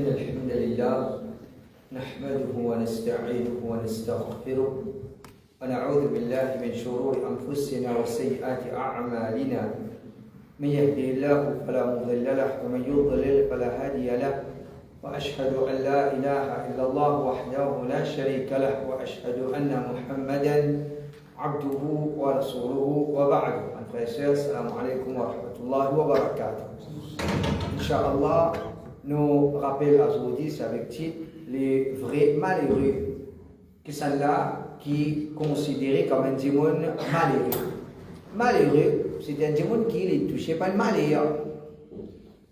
الحمد لله نحمده ونستعينه ونستغفره ونعوذ بالله من شرور أنفسنا وسيئات أعمالنا من يهده الله فلا مضل له ومن يضلل فلا هادي له وأشهد أن لا إله إلا الله وحده لا شريك له وأشهد أن محمدا عبده ورسوله وبعد. Frères et sœurs, salam alaikum wa rahmatullahi wa barakatuh. Inch'Allah, nous rappelons aujourd'hui avec titre les vrais malheureux, qui sont là, qui considérés comme un démon malheureux. Malheureux, c'est un démon qui est touché par le malheur,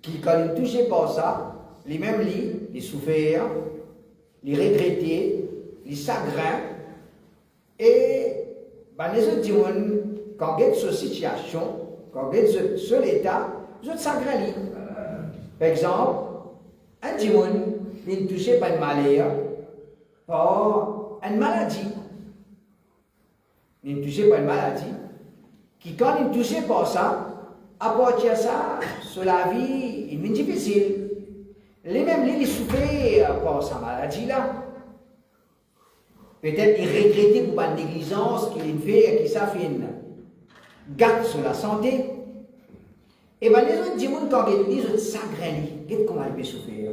qui quand il est touché par ça, lui-même il souffert, il regrettait, il chagrin, et les autres démons, quand ils sont dans cette situation, quand ils sont sur l'état, ils ont chagrin. Par exemple, un démon est touché par une malheur, par une maladie. Il est touché par une maladie, qui quand il est touché par ça, apporte ça sur la vie, il est difficile. Lui-même, il souffert par sa maladie-là. Peut-être il regrettait pour la négligence qu'il fait et qu'il s'affine. Garde sur la santé. Et bien les autres démons, quand ils disent qu'ils sont sagrés, comment ils peuvent souffrir.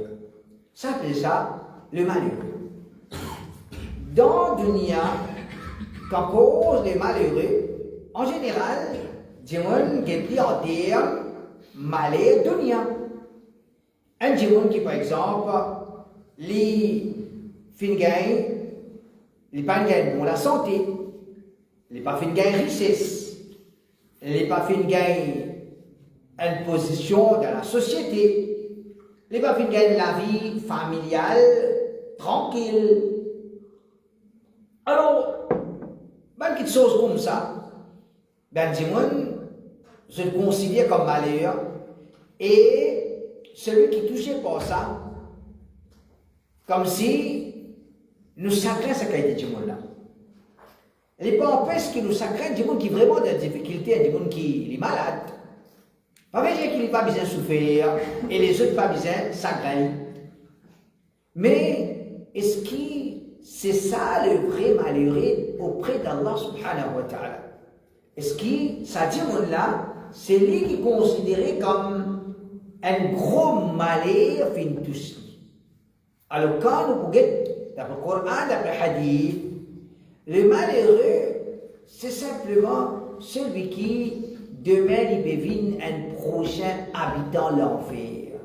Ça s'appelle ça le malheureux. Dans le dunya, quand on cause les malheureux, en général, démons qui est en termes malheur dunya. Un démon qui, par exemple, les fin gain, les pas gain pour la santé, les pas fin gain richesse, les pas fin gain une position dans la société, les pas fin gain la vie familiale tranquille. Alors, quelque chose comme ça, ben démon, je le considère comme malheur, et celui qui touchait par ça, comme si nous sacrons ce qualité de démon-là. Il n'est pas empêché que nous sacrons un démon qui est vraiment dans des difficultés, un démon qui est malade. Pas vrai qu'il n'est pas besoin de souffrir et les autres pas besoin de s'aggraver. Mais est-ce que c'est ça le vrai malheureux auprès d'Allah subhanahu wa ta'ala? Est-ce que ce démon-là, c'est lui qui est considéré comme un gros malheur fin tous. Alors quand nous regardons d'après le Coran, d'après le Hadith, le malheureux, c'est simplement celui qui demain il devine un prochain habitant l'enfer.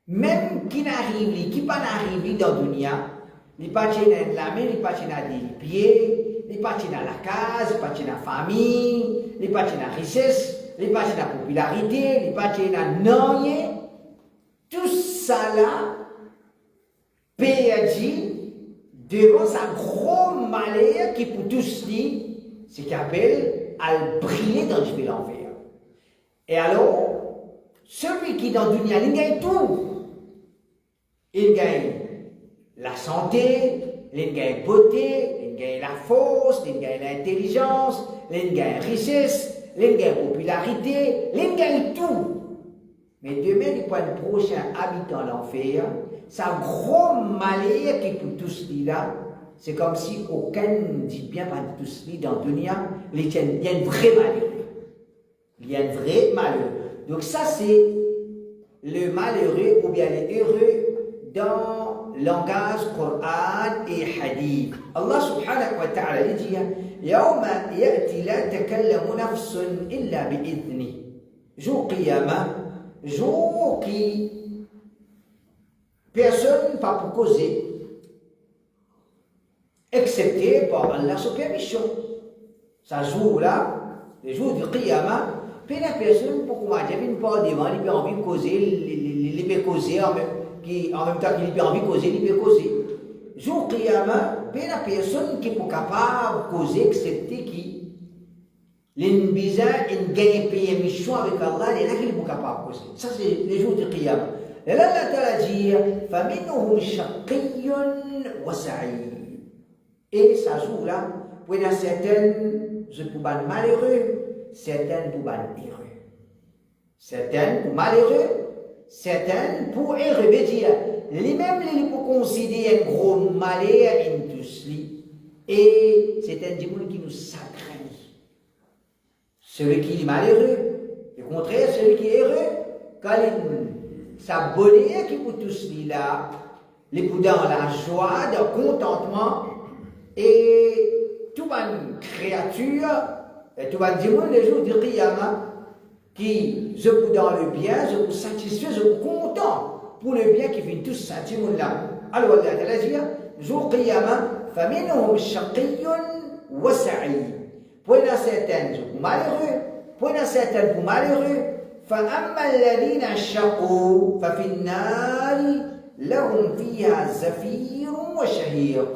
Même qui n'arrive, qui pas n'arrive dans le dunya, il pas dans la main, il pas dans les pieds, il pas dans la case, il pas dans la famille, il pas dans la richesse. Il pas dans la popularité, il pas dans rien. Tout ça là, perdu devant sa gros malheur qui pour tous dit, c'est qu'il appelle à briller dans le feu de l'enfer. Et alors, celui qui dans le dunya, il gagne tout. Il gagne la santé, il gagne la beauté, il gagne la force, il gagne l'intelligence, il gagne la richesse. Il gagne la popularité, il gagne tout. Mais demain, il prend le prochain habitant l'enfer, sa gros malheur qui pour tous dit là, c'est comme si aucun ne dit bien pas de tous dit dans le dunya, il y a un vrai malheur. Il y a un vrai malheur. Donc ça c'est le malheureux ou bien le heureux dans le langage Coran et Hadith. Allah subhanahu wa ta'ala dit يوم يأتي لا تكلم نفس إلا بإذنه. Jour qiyamah, jour qui personne ne va pour causer, excepté par Allah sous permission. Ce jour-là, le jour du qiyamah, la personne pour comment dire, il pas devant, il a envie de causer, il peut causer en même temps qu'il a envie de causer, il peut causer. Jour qiyamah, la personne qui est capable de causer, excepté qui l'enbisa une gagne payer mission avec Allah, il est là qu'il est capable de causer. Ça c'est les jours du qiyamah. Et là, Allah t'a dit, فَمِنْهُمْ شَقِيٌّ وَسَعِيدٌ. Et ça jour-là, pour il y a certaines, pour les malheureux, certaines pour les heureux. Certaines pour malheureux, certaines pour dire les mêmes les pour considérer un gros malheur en tous et c'est un démon qui nous sacralise. Celui qui est malheureux, le contraire, celui qui est heureux, quand sa bonheur qui pour tous là, les pour dans la joie, dans le contentement, et toute une créature, tout un démon le jour du Qiyamah, qui je pour dans le bien, je pour satisfait, je pour content pour le bien qui fait tout ça, démon là. Alors, Allah Ta'ala dit, jour Qiyamah, فَمِنْهُمْ شَقِيٌّ وَسَعِيٌّ. Pour il y a certains pour malheureux, pour il y a certains pour malheureux, فَأَمَّا الَّذِينَ شَقُوا فَفِي النَّارِ لَهُمْ فِيهَا زَفِيرٌ وَشَهِيقٌ.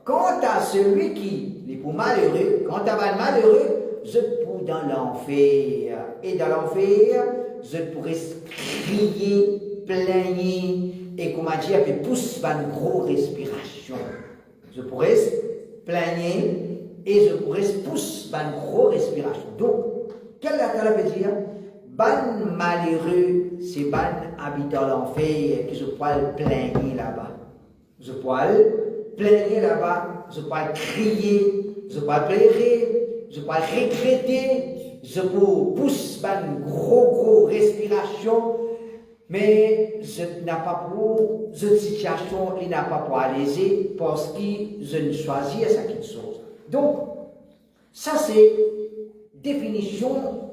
Quant à celui qui est pour malheureux, quant à mal malheureux, je pour dans l'enfer. Et dans l'enfer, je pourrais crier, plaigner, et comment dire, et pousse une grosse respiration. Je pourrais plaigner et je pourrais pousser une grosse respiration. Donc, quelle veut dire? Ban malheureux, c'est ban habitant l'enfer que je pourrais plaigner là-bas. Je pourrais plaigner là-bas, je pourrais crier, je pourrais pleurer, je pourrais regretter, je pourrais pousser une grosse respiration. Mais je n'ai pas pour cette situation, il n'a pas pour alléger parce que je ne choisis ça quelque chose. Donc, ça c'est définition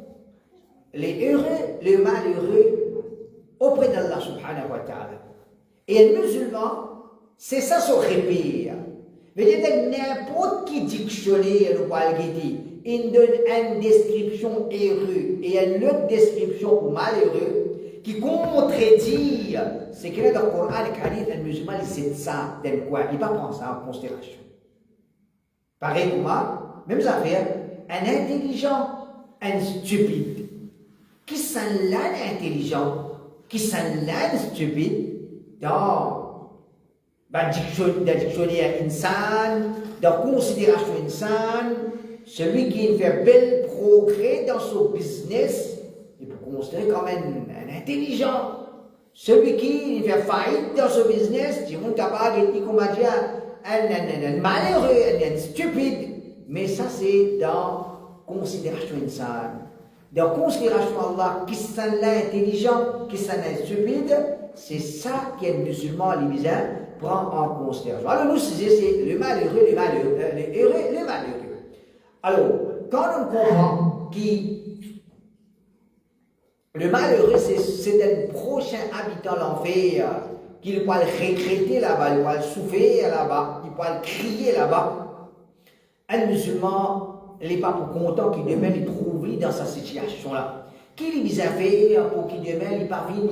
les heureux, les malheureux auprès d'Allah subhanahu wa ta'ala. Et un musulman, c'est ça son repère. Mais il y a n'importe qui dictionnaire, il donne une description heureux et une autre description pour malheureux. Qui contredit ce qu'il y a dans le Coran et le Hadith, un musulman, il sait ça, tel quoi, il ne va pas prendre ça en considération. Pareil pour moi, même affaire, un intelligent, un stupide. Qui s'en l'un intelligent, qui s'en l'un stupide, dans le dictionnaire insan, dans la considération insan, celui qui fait bel progrès dans son business, il peut considérer comme un intelligent. Celui qui fait faillite dans son business, il est capable de dire, un malheureux, un stupide. Mais ça, c'est dans considération insane. Dans considération Allah, qui s'en est intelligent, qui s'en est stupide, c'est ça que le musulman, les misères, prend en considération. Alors, nous, c'est le malheureux, les malheureux, les heureux, les malheureux. Alors, quand on comprend qui le malheureux, c'est un prochain habitant de l'enfer qui peut le regretter là-bas, il peut le souffrir là-bas, il peut le crier là-bas. Un musulman, il n'est pas content qu'il demain il trouve dans sa situation-là. Qu'il lui a fait pour qu'il demain il parvienne,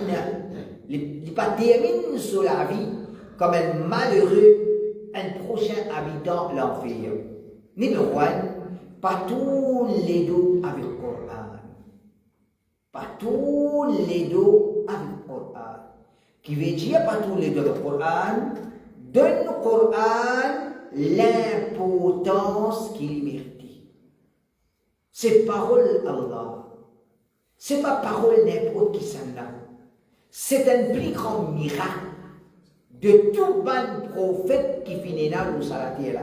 il pas termine sur la vie comme un malheureux, un prochain habitant de l'enfer. Numéro 1, pas tous les deux avec le Coran. Pas tous les deux avec le Coran. Qui veut dire pas tous les deux avec le Coran, donne au Coran l'importance qu'il mérite. C'est parole Allah. C'est pas parole n'importe qui s'en a. C'est un plus grand miracle de tout bon prophète qui finit là où ça la terre.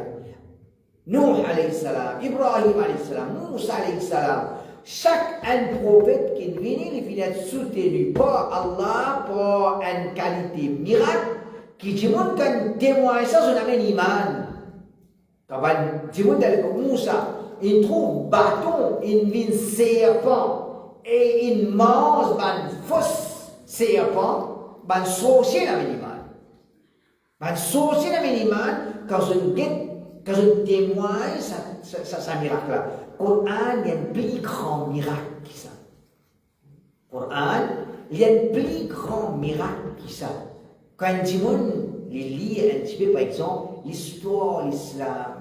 Nuh alayhi salam, Ibrahim alayhi salam, Moussa alayhi salam. Chaque un prophète qui vient, il finit soutenu par Allah pour une qualité miracle qui dit qu'un témoin ça je n'amène iman. Quand on dit que Moussa il trouve bâton, il vient serpent et il mange un faux serpent, un sorcier n'amène iman. Un sorcier n'amène iman quand je témoigne ça miracle là. Coran, il y a un plus grand miracle qui ça. Coran, il y a un plus grand miracle qui ça. Quand un monde lit un petit peu, par exemple, l'histoire de l'islam,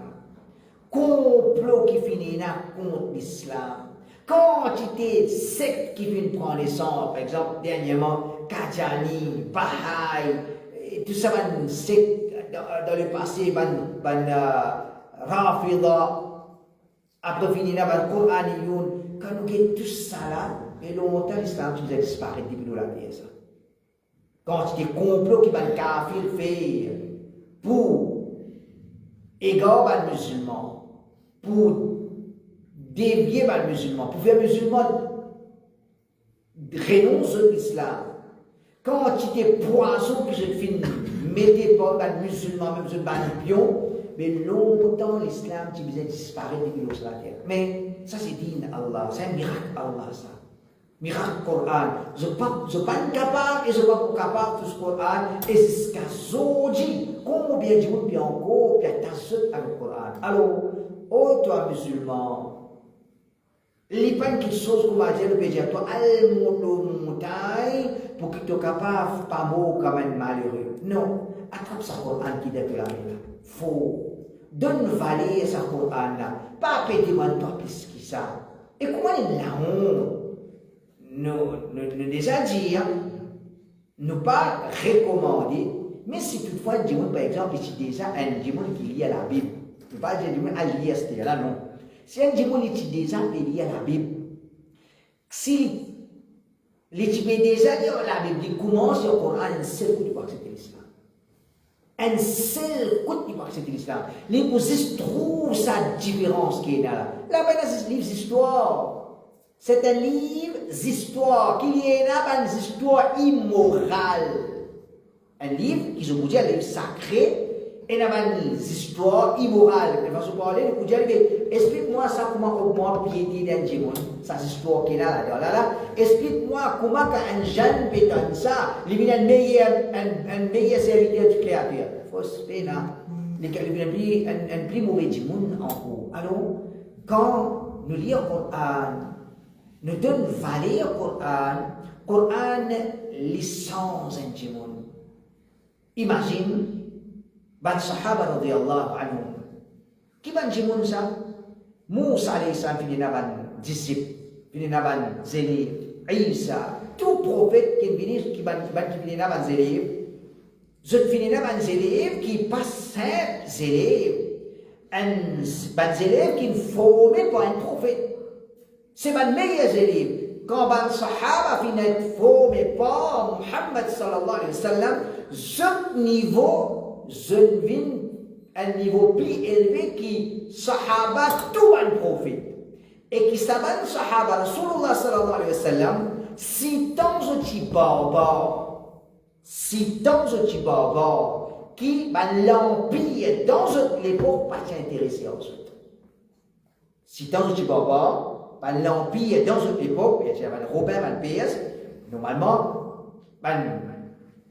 complot qui finit là contre l'islam, quantité de sectes qui viennent prendre naissance, par exemple, dernièrement, Qadiani, Baha'i, tout ça, une secte dans le passé, Rafida, après finir là, le Coran, quand nous avons tout ça là, et longtemps l'islam nous a disparu depuis nous la vie. quantité de complots qui va le kafir faire pour égarer les musulmans, pour dévier les musulmans, pour faire les musulmans renoncer à l'islam. Quantité de poisons que je mettez pas les musulmans, même les pions, mais longtemps l'islam qui faisait disparaître de la terre. Mais ça c'est digne Allah, c'est un miracle Allah ça. Miracle Coran. Je ne suis pas capable et je ne suis pas capable de ce Coran. Et jusqu'à aujourd'hui, comment bien dire, puis encore, puis à avec le Coran. Alors, oh toi musulman, il n'y a pas quelque chose qu'on va dire, le dire, toi, allez montagne pour que tu sois capable de pas mourir comme un malheureux. Non, attrape ce Coran qui est de la vie. Faut. Donne valeur à ce Coran là. Pas péter toi plus que ça. Et comment il l'a honte? Nous déjà dit, nous pas recommander, mais si toutefois, par exemple, si déjà un démon qui lit à la Bible, ne pas dire démon à lire à là, non. Si un démon qui déjà lit à la Bible, si l'étude déjà lit à la Bible, il commence le Coran, un seul coup, tu vas accepter l'islam. Un seul coup, tu vas accepter l'islam. Les musiques trouvent sa différence qui est là. Là-bas, c'est des livres d'histoire. C'est un livre d'histoire qui est là, une histoire immorale. Un livre qui se dit un livre sacré et une histoire immorale. Il va se parler, il va dire, explique-moi ça, comment on peut piéter d'un démon. Ça, c'est l'histoire qui est là. Explique-moi comment un jeune peut donner ça, il est un meilleur serviteur du Créateur. Il faut se faire là. Il est un plus mauvais démon en haut. Alors, quand nous lisons le Coran, nous donne valeur au Coran, licence en Jimoun. Imagine, ban sahaba radiyallahu anhum. Qui ban Jimoun ça? Moussa alayhi salam fini naban disciple, fini naban zélé, Isa, tout prophète qui fini naban zélé, je fini naban zélé qui passe simple zélé, un ban zélé qui est formé pour un prophète. C'est mon meilleur élève. Quand les Sahaba finissent formés par Muhammad sallallahu alayhi wa sallam, ce niveau, je viens un niveau plus élevé qui Sahaba tout un prophète. Et qui savent Sahaba Rasulullah sallallahu alayhi wa sallam, si tant de barbare, qui l'empire dans l'époque pas intéressé ensuite. Si tant de barbare, l'empire dans cette époque, il y avait Robin, PS, normalement,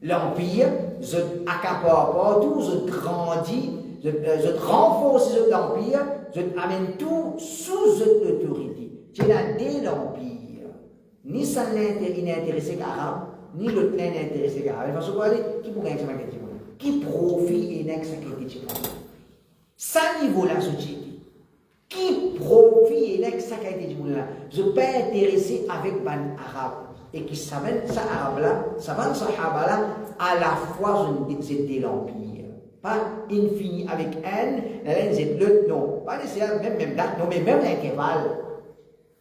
l'empire, je accapare partout, je grandis, je renforce l'empire, je amène tout sous l'autorité. C'est là dès l'empire. Ni ça n'est intéressé qu'arabe, ni l'autre n'est intéressé qu'arabe. Il faut se parler, qui pourrait être ça? Qui profite et n'est que ça? Ça niveau-là, société. Qui profite et n'est que ça qui a été dit là. Je peux intéresser avec ban arabe. Et qui savent ça arabe là, savent sahaba là, à la fois c'était l'empire. Pas infini avec N, la laine c'est l'autre, non. Pas nécessairement même date, non, mais même l'intervalle.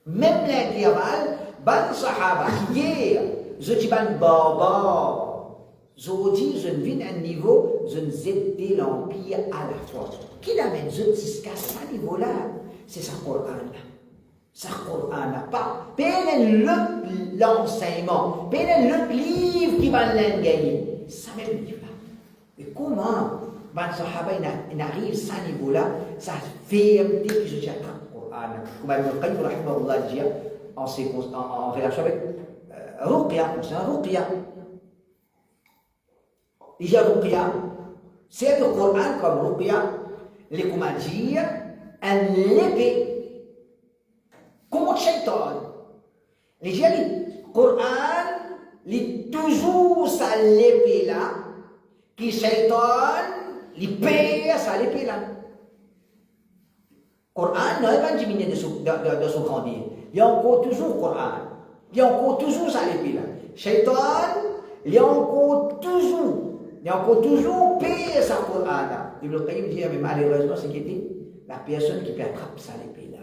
Même l'intervalle, ban sahaba, hier, je dis ban barbare. Je dis, je vis à un niveau, je n'étais l'empire à la fois. Qui l'amène jusqu'à ce niveau-là? C'est sa Coran. Sa Coran n'a pas. Peine l'enseignement, peine l'autre livre qui va l'engager. Ça même livre-là. Et comment, ban sahaba, il arrive à ce niveau-là, ça fait un petit que je dis à le Coran. Comme Ibn Qayyim, rahimahullah, dit en relation avec Ruqya, c'est un Ruqya. Il y a Ruqya, c'est le Coran comme Ruqya, les comment dire, un épée contre Shaitan. Les gens, le Coran, il toujours sa l'épée là, qui Shaitan, il paye sa l'épée là. Le Coran n'a pas diminué de son grandir. Il y a encore toujours le Coran. Il y a encore toujours sa l'épée là. Shaitan, il y a encore toujours. Il y a encore toujours payer sa Coran là. Ibn Qayyim dit, mais malheureusement, c'est qu'il dit, la personne qui peut attraper ça l'épée là.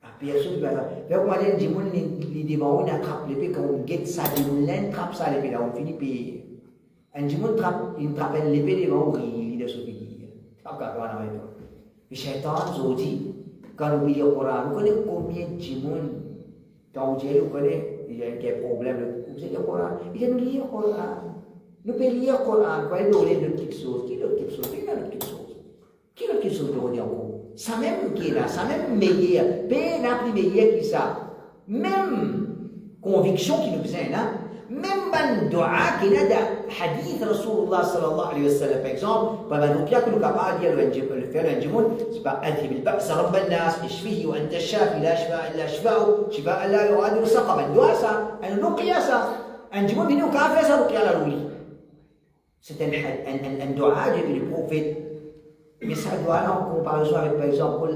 La Personne ne va faire. Fait qu'on va dire, dis-moi, les démons, on attrape l'épée, quand on guette ça, dis-moi, l'un trappe ça l'épée, là, on finit payer. Un dis-moi, il trappe l'épée devant, il est sauvé. Quand on a un et Shaitan, Zodi, quand on lit le Coran, vous connaissez combien de dis-moi, quand on dit, vous connaissez, il y a un problème, vous savez le Coran, il y a nous lire le Coran. Nous pouvons lire le Coran, quoi, nous lire de petites choses, qui est notre petite chose, qui est notre petite chose. Qui est notre petite chose de redire encore? Ça même qui est là, ça même meilleur, peine n'a plus meilleur que ça. Même conviction qui nous faisait là, même ban dua qui n'a de hadith Rasulullah sallallahu alayhi wa sallam, par exemple, par la ruqya que nous capables de dire le faire un jimoun, c'est pas adhib al-ba's rabb al-nas, ishfihi wa anta shafi la shifa illa shifa'u, shifa la yughadiru saqama. Dua ça, un ruqya ça, un jimoun venu au café ça ruqya la rouli. C'est un dua du prophète. Mais ça doit aller en comparaison avec, par exemple,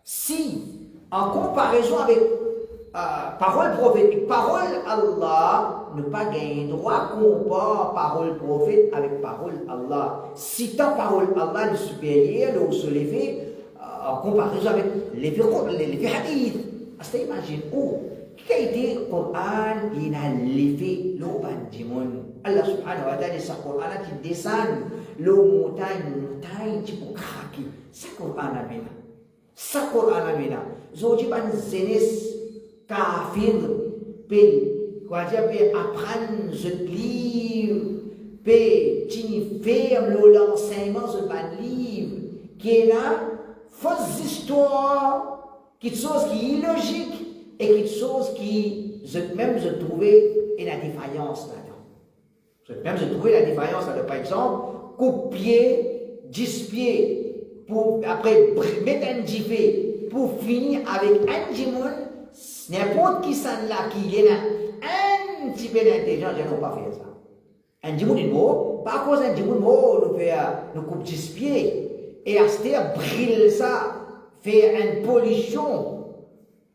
si, en comparaison avec parole prophétique, parole Allah, ne pas gagner droit, compare parole prophète avec parole Allah. Si ta parole Allah est supérieure, on se lève en comparaison avec les hadiths. C'est imagine, qui a été le Coran, il a levé l'oban du monde. Allah subhanahu wa ta'ala, c'est le Coran qui descend, le montagne qui peut craquer. C'est le Coran à Mina. C'est le Coran à Mina. Zodi ban zenes kafir, peut apprendre ce livre, peut faire l'enseignement de ce livre, qui est là, fausse histoire, quelque chose qui est illogique. Et quelque chose qui, même je trouvais la défaillance là-dedans. Même je trouvais la défaillance là-dedans. Par exemple, coupe pied, 10 pieds, pour après mettre un 10 pieds, pour finir avec un djimoun, n'importe qui s'en là, qui est là, un petit peu d'intelligence, je n'ai pas fait ça. Un djimoun est mot, par cause un djimoun mot, nous coupe 10 pieds, et à ce temps, brille ça, fait une pollution.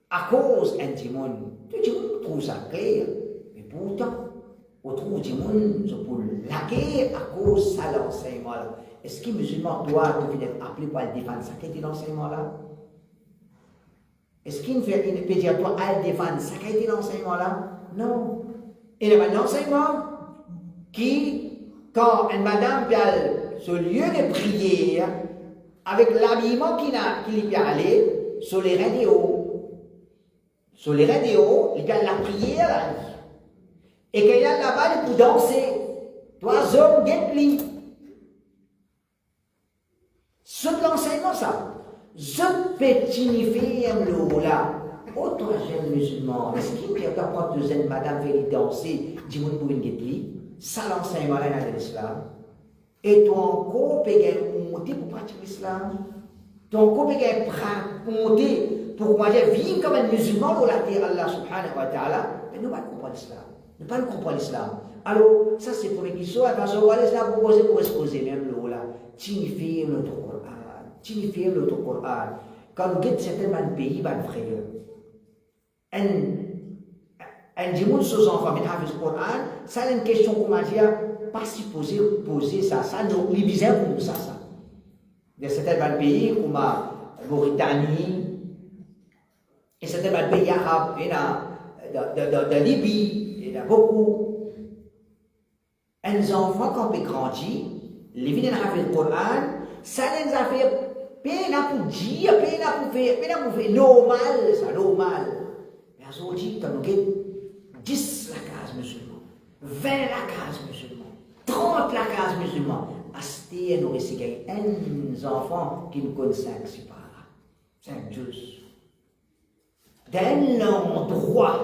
À cause d'un démon, tout le monde trouve ça clair, mais pourtant, on trouve des gens pour laquer à cause de l'enseignement là. Est-ce que les musulmans doivent devenir appelés pour défendre ça qui est l'enseignement là? Est-ce qu'il peut dire toi à défendre ça qui est l'enseignement là? Non. Il y a un enseignement qui, quand une madame vient sur le lieu de prière, avec l'habillement qu'il y a allé, sur les radios, sur les radios, il y a la prière là. Et qu'il y a là-bas pour danser. Trois hommes guettent-li. C'est de l'enseignement ça. Je peux signifier le là. Autre jeune musulman, est-ce qu'il peut apprendre de jeune madame faire danser, dis-moi pour une guettent-li? Ça l'enseignement là dans l'islam. Et toi encore, tu peux monter pour pratiquer l'islam. Tu encore peux monter. Pour moi, vivre comme un musulman, pour la terre Allah subhanahu wa ta'ala, mais nous ne comprenons pas l'islam. Nous ne comprenons pas l'islam. Alors, ça c'est pour les questions. Attention, on va laisser la proposer pour exposer même le là. Signifier notre Coran. Signifier notre Coran. Quand nous guettons certains pays, frère, un djimoun sous enfant, mais dans le Coran, ça c'est une question, comment dire, pas si poser ça. Ça nous libère comme ça. Dans certains pays, comme la Mauritanie, et c'était dans le pays arabe, et dans Libye, il y en a beaucoup. Un enfant, quand il grandit, les vies dans le Coran, ça les a fait peine pour dire, peine pour faire, normal, ça, normal. Mais aujourd'hui, quand nous avons 10 la case musulmane, 20 la case musulmane, 30 la case musulmane, à ce temps, nous avons un enfant qui nous connaît 5, c'est pas là. 5 juste. D'un endroit,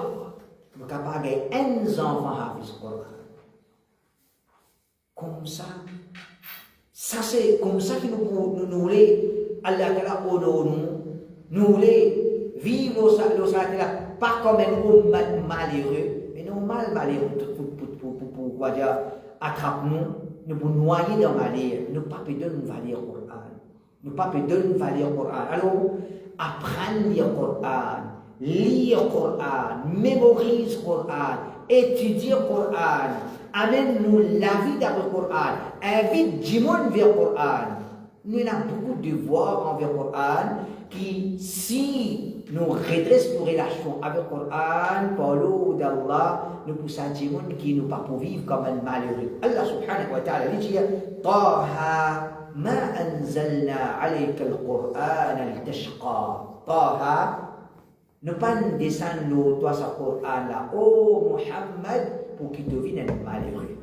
nous sommes capables de enfants à faire Coran. Comme ça. Ça c'est comme ça que nous voulons, Allah Ta'ala honore nous voulons vivre nos salaires, pas comme un homme malheureux, mais non malheureux pour dire, attrape-nous, nous pour noyer dans la malheur, nous pas peut donner une valeur au Coran. Nous pas peut donner une valeur au Coran. Alors, apprendre le Coran. Lire le Coran, mémorise le Coran, étudier le Coran, amène-nous la vie dans le Coran, invite du monde vers le Coran. nous avons beaucoup de devoirs envers le Coran qui, si nous redressons nos relations avec le Coran, par l'eau d'Allah, nous poussons des gens qui nous pas pour vivre comme un malheureux. Allah subhanahu wa ta'ala dit Taha ma anzalna alayka al-Qur'an al-tashqa. Taha, ne pas descendre toi ce Coran là, oh Muhammad, pour qu'il devienne un malheureux.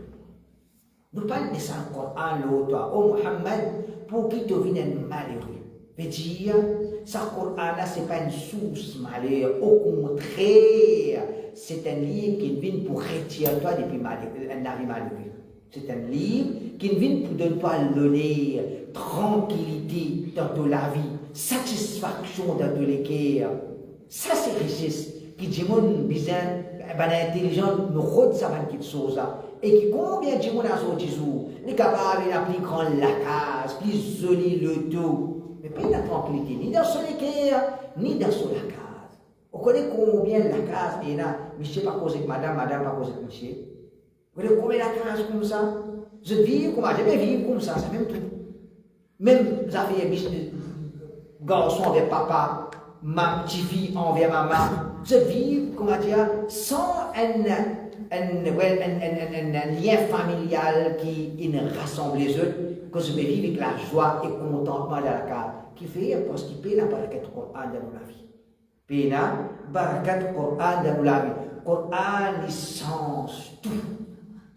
Ne pas descendre le Coran là, toi, oh Muhammad, pour qu'il devienne un malheureux. Veut dire, ce Coran là, ce n'est pas une source malheur, au contraire, c'est un livre qui vient pour retirer toi depuis un avis malheureux. C'est un livre qui vient pour donner toi l'honneur, tranquillité dans toute la vie, satisfaction dans tous les cœurs. Ça, c'est richesse qui dit mon bizarre, intelligent, nous rodent ça quelque chose. Et qui combien de gens ont sorti jour, les capables de plus grand la case, plus joli le tout. Mais pas la tranquillité, ni dans son cœur, ni dans son la case. On connaît combien la case est là, monsieur pas causé avec madame, madame pas causé avec monsieur. Vous connaissez combien la case comme ça? Je vis comme ça, je vais vivre comme ça, c'est même tout. Même vous avez un garçon avec papa, ma petite fille envers maman, je vis, comment dire, sans un lien familial qui rassemble les autres, que je vais vivre avec la joie et contentement de la carte, qui fait parce qu'il paye la barakat du Coran dans la vie. Paye la barakat du Coran dans la vie. Coran licence tout.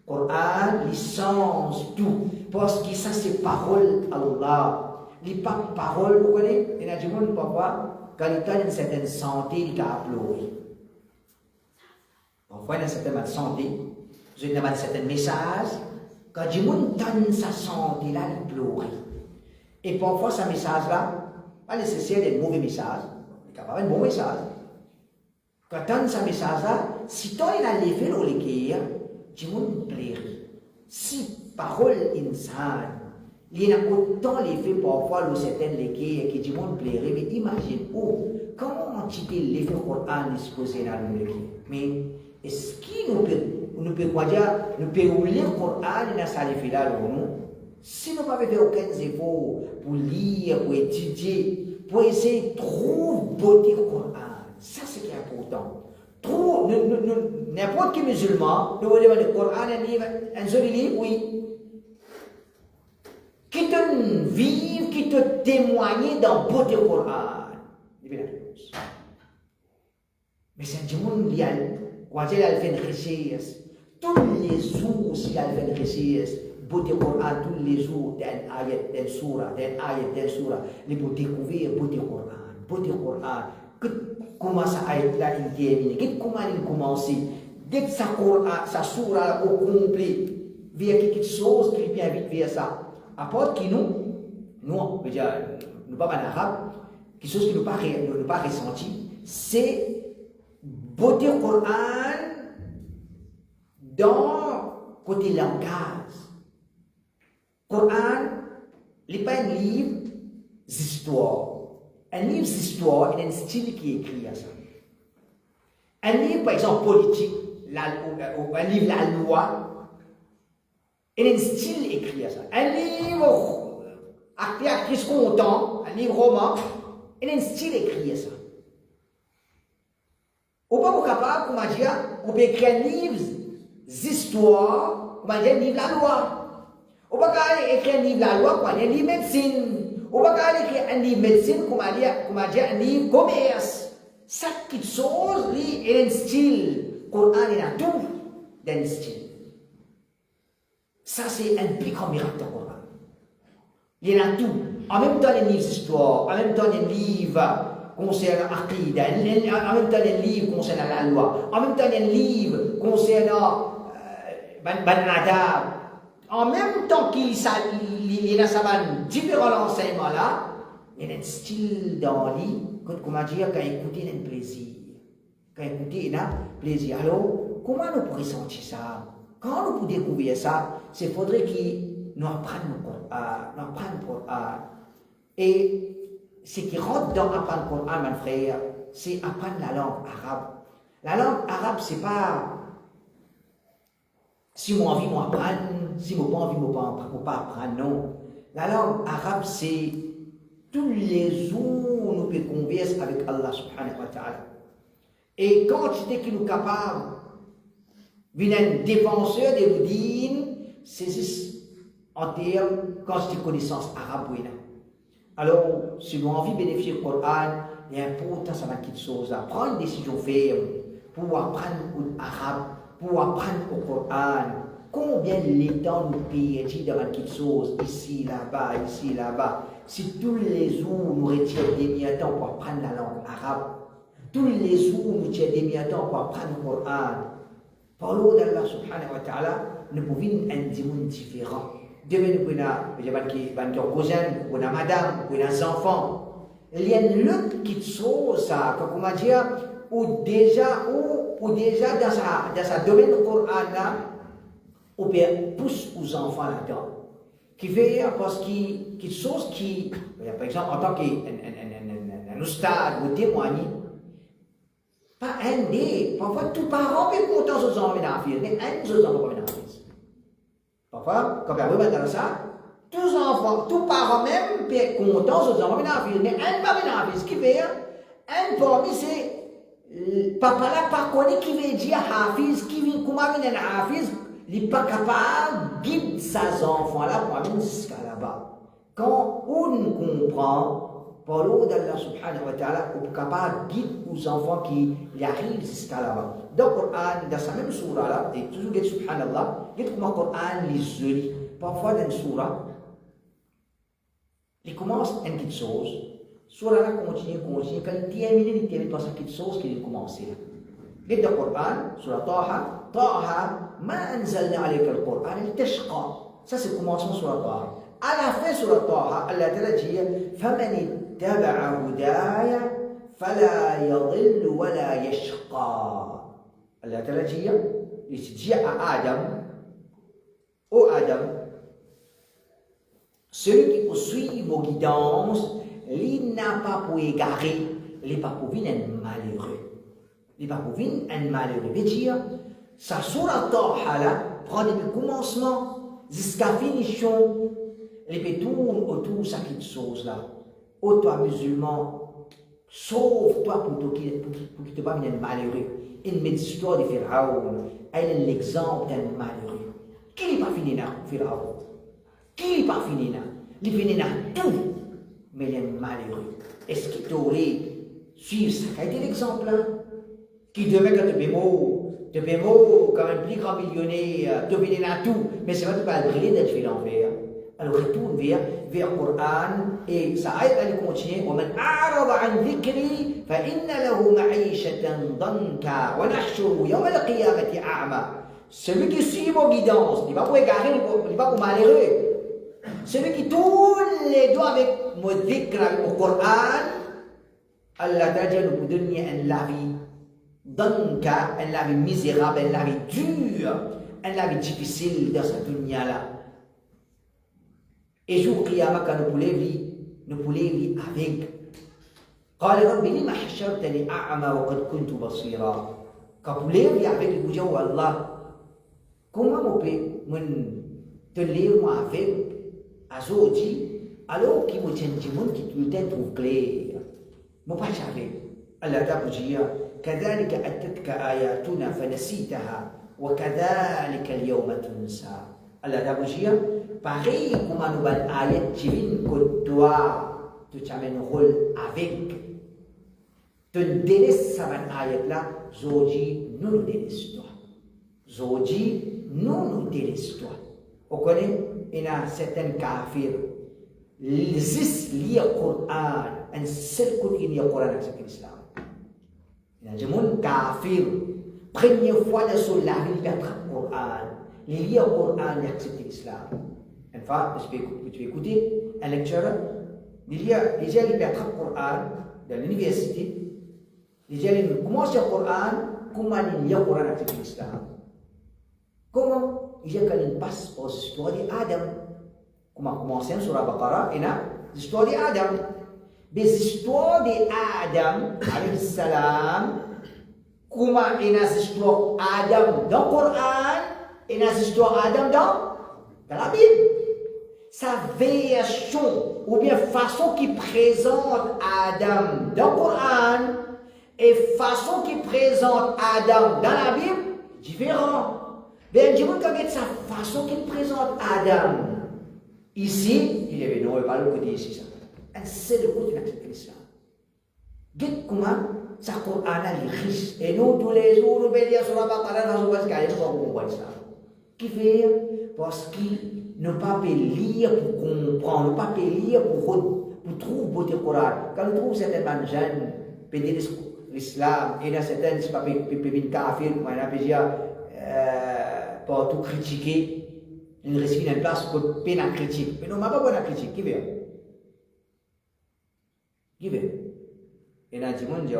Coran licence tout. Parce que ça c'est parole Allah. Les paroles, vous connaissez, il y a des gens qui parfois, quand il a une certaine santé, il a pleuré. Parfois, il y a une certaine santé, il y a un certain message, quand il donne sa santé, là, il pleure. Et parfois, ce message-là, pas nécessaire d'être un mauvais message, il y a un bon message. Quand il donne ce message-là, si toi, il a l'effet dans les cœurs, il pleure. Si parole insane, il y a autant l'effet parfois de certaines légués qui disent mon plairait, mais imagine, comment tu peux l'effet Coran disposé dans le légué? Mais est-ce qu'il nous peut quoi dire, nous pouvons lire le Coran dans sa l'effet là, non? Si nous n'avons pas fait aucun effort pour lire, pour étudier, pour essayer de trouver beauté du Coran, ça c'est ce qui est important. N'importe quel musulman, nous voulons le Coran, un joli livre, oui. Qui te vive, qui te témoigne dans le beauté du Coran. Mais c'est un monde qui a fait une richesse. Tous les jours, s'il a fait une richesse, beauté du Coran, tous les jours, d'un ayat, d'un surah, les pour découvrir beauté du Coran. Beauté du Coran. Comment ça a été là, il termine, comment il commence, dès que sa surah au complet, via quelque chose qui vient vite vers ça. Apporte qui nous pas en arabe, quelque chose qui nous pas ressenti, c'est beauté du Coran dans côté langage. Coran, il n'est pas un livre d'histoire. Un livre d'histoire, il y a un style qui est écrit à ça. Un livre, par exemple, politique, un livre la loi, il y a un style écrit à ça. Un livre actrice content, un livre roman, il y a un style écrit à ça. On peut pas capable, comment dire, on peut écrire un livre d'histoire, comment dire, un livre la loi. On peut pas écrire un livre la loi, comment dire, un livre médecine. On peut pas écrire un livre médecine, comment dire, un livre commerce. Chaque petite chose, il y a un style. Coran, il y a tout d'un style. Ça, c'est un plus grand miracle du Coran. Il y en a tout. En même temps, les livres d'histoire, en même temps, les livres concernant l'Aqida, en même temps, les livres concernant la loi, en même temps, les livres concernant Adab. En même temps qu'il y a différents enseignements là, il y a un style dans le livre, comment dire, quand écouter, il y a un plaisir. Quand écouter, il y a un plaisir. Alors, comment nous pourrions sentir ça? Quand nous pouvons découvrir ça, il faudrait que nous apprenions le Coran. Et ce qui rentre dans apprendre le Coran, mon frère, c'est apprendre la langue arabe. La langue arabe, c'est pas si moi envie, moi apprendre, si moi pas envie, moi pas apprendre, non. La langue arabe, c'est tous les jours nous pouvons converser avec Allah subhanahu wa ta'ala. Et quand tu es qui nous capable, vient un défenseur de l'Udine, c'est juste en termes quand tu connaissance arabe. Alors, si nous avons envie de bénéficier du Coran, il est important ça va quelque chose là. Prendre une décision ferme pour apprendre l'arabe, pour apprendre le Coran. Combien de temps nous perdons dans quelque chose, ici, là-bas. Si tous les jours nous retirons des mi-temps pour apprendre la langue arabe, tous les jours nous retirons des mi-temps pour apprendre le Coran, par l'eau d'Allah subhanahu wa ta'ala, nous pouvons être un monde différent. Demain, nous pouvons nos cousins, nous pouvons madame, nous pouvons nos enfants. Il y a une lutte qui chose, comment dire, ou déjà dans sa domaine du Coran, on pousse aux enfants là-dedans. Qui fait parce qu'il chose qui, par exemple, en tant qu'un stade ou témoigner, pas un des, parfois tous parents sont contents aux enfants d'enfants, mais un des enfants d'enfants. Parfois, quand on va dans ça, tous enfants, tous parents même sont contents aux enfants d'enfants, mais un pas d'enfants. Ce qui fait, un parmi c'est papa là pas connaît qui veut dire Hafiz, qui vient comment vient un Hafiz. Il n'est pas capable de guider ses enfants-là pour amener jusqu'à là-bas. Quand on comprend, par l'eau d'Allah subhanahu wa ta'ala, on est capable de guider aux enfants qui arrivent jusqu'à là-bas. Dans le Coran, dans sa même surah-là, et toujours dit subhanallah, dit comment le Coran les joli. Parfois dans une surah, il commence une petite chose, surah-là continue, quand il termine par cette petite chose qu'il a commencé. Dit dans le Coran, surah Taha, ما أنزلنا عليك القرآن لتشقى. Ça c'est le commencement sur la Taha. À la fin sur la Taha, Allah Ta'ala dit فمن اتبع هداي فلا يضل ولا يشقى. Allah Ta'ala dit, il dit à Adam, ô Adam, celui qui poursuit vos guidances, il n'a pas pour égarer, il n'est pas pour venir un malheureux. Il n'est pas pour venir un malheureux. Il veut dire, sa surah Taha prend depuis le commencement jusqu'à la finition, les peut tourner autour de cette chose là. Ô toi musulman, sauve-toi pour qu'il te pas un malheureux. Une histoire de Pharaon, elle est l'exemple d'un malheureux. Qui n'est pas fini là, Pharaon? Qui n'est pas fini là? Il finit là tout, mais il est malheureux. Est-ce qu'il t'aurait suivi ça? Quel était l'exemple là? Qui demain quand tu es mort, comme un plus grand millionnaire, tu viens à tout, mais c'est pas tout pas briller d'être fait l'enfer. Alors retourne vers le Coran et ça aide à le continuer. ومن أعرض عن ذكري فإن له معيشة ضنكا ونحشره يوم القيامة أعمى. Celui qui suit vos guidances, il va pas pour égarer, il va pour malheureux. Celui qui tourne les doigts avec mon dhikr, avec mon Coran, Allah Ta'ala nous donne la vie. Donc, un vie misérable, un vie dure, un vie difficile dans cette dunya-là. Et jour Qiyamah, quand nous pouvons vivre avec. قال رب لم حشرتني أعمى وقد كنت بصيرا. Quand vous vivez avec le Dieu Allah, comment vous pouvez te lire moi avec aujourd'hui, alors qu'il vous tient du monde qui te trouve clair. Vous ne pas avec. Allah Ta'ala dit كذلك أتتك آياتنا فنسيتها وكذلك اليوم تنسى. Allah Ta'ala dit pareil comme nous avons ayat divine que toi tu t'amènes rôle avec. Tu délaisses cette ayat là, aujourd'hui nous délaissons toi. Aujourd'hui nous délaissons toi. Vous connaissez, il y a certains kafirs, ils lisent le Coran, un seul coup qui lit le Coran avec l'islam. Il y a des gens kafirs, première fois dans son la vie, il attrape le Coran. Il lit le Coran et accepte l'islam. Enfin, tu peux écouter un lecteur, il attrape le Coran dans l'université, il commence le Coran, comment il lit le Coran et accepte l'islam. Comment il y a quand il passe aux histoires d'Adam. Comment commencer sur la Baqarah, il y a l'histoire d'Adam. Les histoires d'Adam, alayhi salam, comment il y a l'histoire d'Adam dans le Coran, il y a l'histoire d'Adam dans la Bible. sa version ou bien façon qui présente Adam dans le Coran et façon qui présente Adam dans la Bible, différent. Mais je vous dis sa façon qu'il présente Adam. Ici, il est non, il pas le côté ici. C'est le côté de l'islam. Dites comment sa Coran est riche. Et nous, tous les jours, nous venons sur la Baqarah, nous allons voir pour comprendre ça. Qui fait? Parce qu'il ne pas lire pour comprendre, ne pas lire pour trouver beauté Coran. Quand on trouve certaines jeunes, pédé l'islam, et dans certaines, c'est pas pédé kafir, on a pédé pour tout critiquer. Une récipient une place pour peine à critique. Mais non, ma pas bonne à critique. Qui veut? Qui veut? Et dans le monde,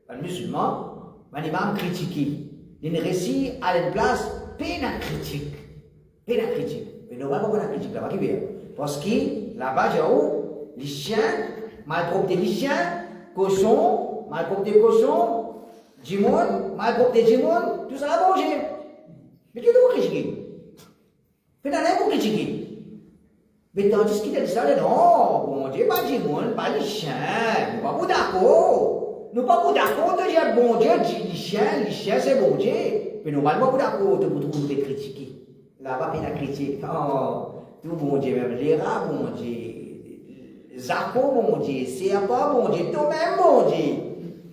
un musulman, un imam critiqué. Une récit à une place peine à critique. Peine à critique. Mais non, ma pas bonne à critique là-bas. Qui veut? Parce que là-bas, les chiens, malpropre les chiens, cochons, malpropre des cochons, djimoun, malpropre des djimoun, tout ça à manger. Mais qui doit critiquer? Mais dans les mots critiqués. Mais tandis qu'il a dit ça, non, bon Dieu, pas du monde, pas les chiens, nous pas pour d'accord. Nous pas pour d'accord de dire bon Dieu, les chiens c'est bon Dieu. Mais nous pas pour d'accord de vous trouver critiquer. Là-bas, il y a la critique. Oh, tout bon Dieu, même les rats, bon Dieu, Zako, bon Dieu, serpent, bon Dieu, toi-même, bon Dieu.